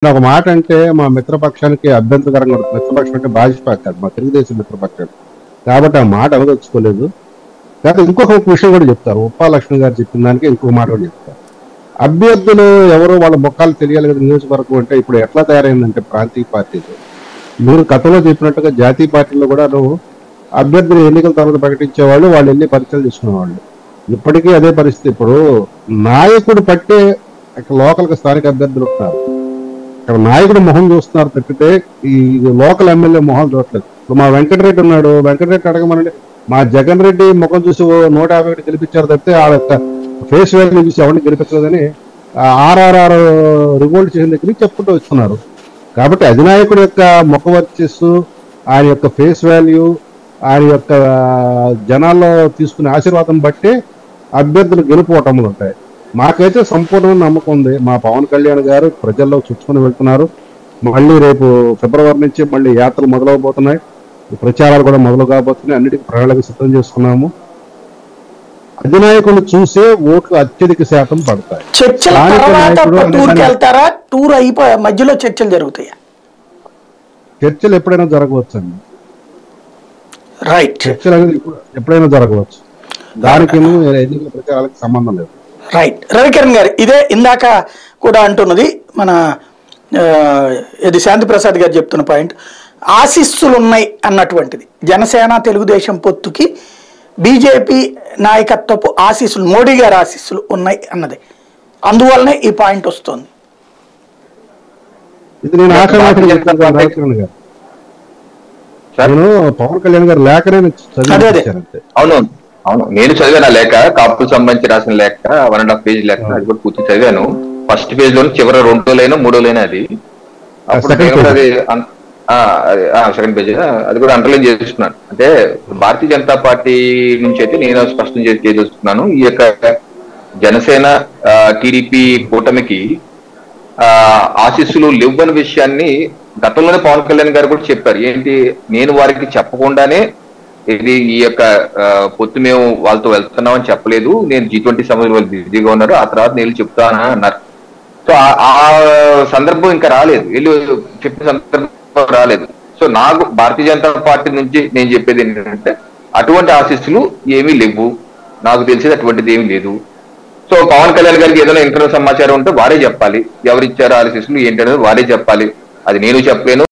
ఒక మాట అంటే మా మిత్రపక్షానికి అభ్యంతరకరంగా ఉంటుంది. మిత్రపక్షం అంటే భాజపా కాదు, మా తెలుగుదేశం మిత్రపక్షం కాబట్టి ఆ మాట అవదలుచుకోలేదు. కాకపోతే ఇంకొక విషయం కూడా చెప్తారు. ఉప్పా లక్ష్మి గారు చెప్పిన దానికి ఇంకొక మాట కూడా చెప్తారు. అభ్యర్థులు ఎవరో వాళ్ళ మొక్కలు తెలియాలి కదా నియోజకవర్గం అంటే ఇప్పుడు ఎట్లా తయారైందంటే ప్రాంతీయ పార్టీలు మీరు గతంలో చెప్పినట్టుగా జాతీయ పార్టీలో కూడా అభ్యర్థులు ఎన్నికల తర్వాత ప్రకటించేవాళ్ళు, వాళ్ళు వెళ్ళి పరీక్షలు తీసుకునేవాళ్ళు. ఇప్పటికీ అదే పరిస్థితి. ఇప్పుడు నాయకుడు పట్టే లోకల్కి స్థానిక అభ్యర్థులు ఉంటున్నారు. ఇక్కడ నాయకుడు మొహం చూస్తున్నారు తప్పితే ఈ లోకల్ ఎమ్మెల్యే మొహం చూడట్లేదు. ఇప్పుడు మా వెంకటరెడ్డి ఉన్నాడు, వెంకటరెడ్డి అడగమనండి, మా జగన్ రెడ్డి ముఖం చూసి 151 గెలిపించారు తప్పితే ఆ యొక్క ఫేస్ వాల్యూ చూసి ఎవరిని గెలిపించలేదని ఆర్ఆర్ఆర్ రివోల్ట్ చేసిన దగ్గర చెప్పుకుంటూ వస్తున్నారు. కాబట్టి అధినాయకుడి యొక్క ముఖ వర్చస్సు, ఆయన యొక్క ఫేస్ వాల్యూ, ఆయన యొక్క జనాల్లో తీసుకునే ఆశీర్వాదం బట్టి అభ్యర్థులు గెలుపోవటములు ఉంటాయి. మాకైతే సంపూర్ణమైన నమ్మకం ఉంది. మా పవన్ కళ్యాణ్ గారు ప్రజల్లో చుట్టుకొని వెళ్తున్నారు. మళ్ళీ రేపు ఫిబ్రవరి నుంచి మళ్ళీ యాత్రలు మొదలవబోతున్నాయి, ప్రచారాలు కూడా మొదలు కాబోతున్నాయి. అన్నిటికీ ప్రణాళిక సిద్ధం చేసుకున్నాము. అధినాయకులు చూసే ఓట్లు అత్యధిక శాతం పడతాయి. టూర్ అయిపోయి మధ్యలో చర్చలు జరుగుతాయి. చర్చలు ఎప్పుడైనా జరగవచ్చండి. రైట్, చర్చలు అనేది ఎప్పుడైనా జరగవచ్చు. దానికి ఎన్నికల ప్రచారాలకు సంబంధం లేదు. రైట్. రవికిరణ్ గారు, ఇదే ఇందాక కూడా అంటున్నది మన ఇది శాంతి ప్రసాద్ గారు చెప్తున్న పాయింట్, ఆశీస్సులు ఉన్నాయి అన్నటువంటిది. జనసేన తెలుగుదేశం పొత్తుకి బీజేపీ నాయకత్వపు ఆశీస్సులు, మోడీ గారి ఆశీస్సులు ఉన్నాయి అన్నది. అందువల్లనే ఈ పాయింట్ వస్తుంది. ఇది నేను పవన్ కళ్యాణ్ గారు లేఖనే అవును అవును నేను చదివాను లేఖ, కాపుకు సంబంధించి రాసిన లేఖ, 1.5 పేజ్ లేఖ. అది కూడా పూర్తి చదివాను. ఫస్ట్ పేజ్ లోని చివరి 2 లైన్ 3 లైన్ అది. అప్పుడు నేను కూడా అది సెకండ్ పేజ్ అది కూడా అండర్లైన్ చేసుకున్నాను. అంటే భారతీయ జనతా పార్టీ నుంచి అయితే నేను స్పష్టం చేస్తున్నాను, ఈ యొక్క జనసేన టీడీపీ కూటమికి ఆశీస్సులు లేవని విషయాన్ని గతంలోనే పవన్ కళ్యాణ్ గారు కూడా చెప్పారు. ఏంటి, నేను వారికి చెప్పకుండానే ఇది ఈ యొక్క పొత్తు మేము వాళ్ళతో వెళ్తున్నామని చెప్పలేదు, నేను G20 సమావేశంలో వాళ్ళు బిజీగా ఉన్నారు, ఆ తర్వాత నేను చెప్తానా అన్నారు. సో ఆ సందర్భం ఇంకా రాలేదు, వీళ్ళు చెప్పిన సందర్భం రాలేదు. సో నాకు భారతీయ జనతా పార్టీ నుంచి నేను చెప్పేది ఏంటంటే అటువంటి ఆశీస్సులు ఏమీ లేవు, నాకు తెలిసేది అటువంటిది ఏమీ లేదు. సో పవన్ కళ్యాణ్ గారికి ఏదైనా ఇంటర్నల్ సమాచారం ఉంటే వారే చెప్పాలి, ఎవరిచ్చారు ఆశీస్సులు ఏంటనేది వారే చెప్పాలి. అది నేను చెప్పలేను.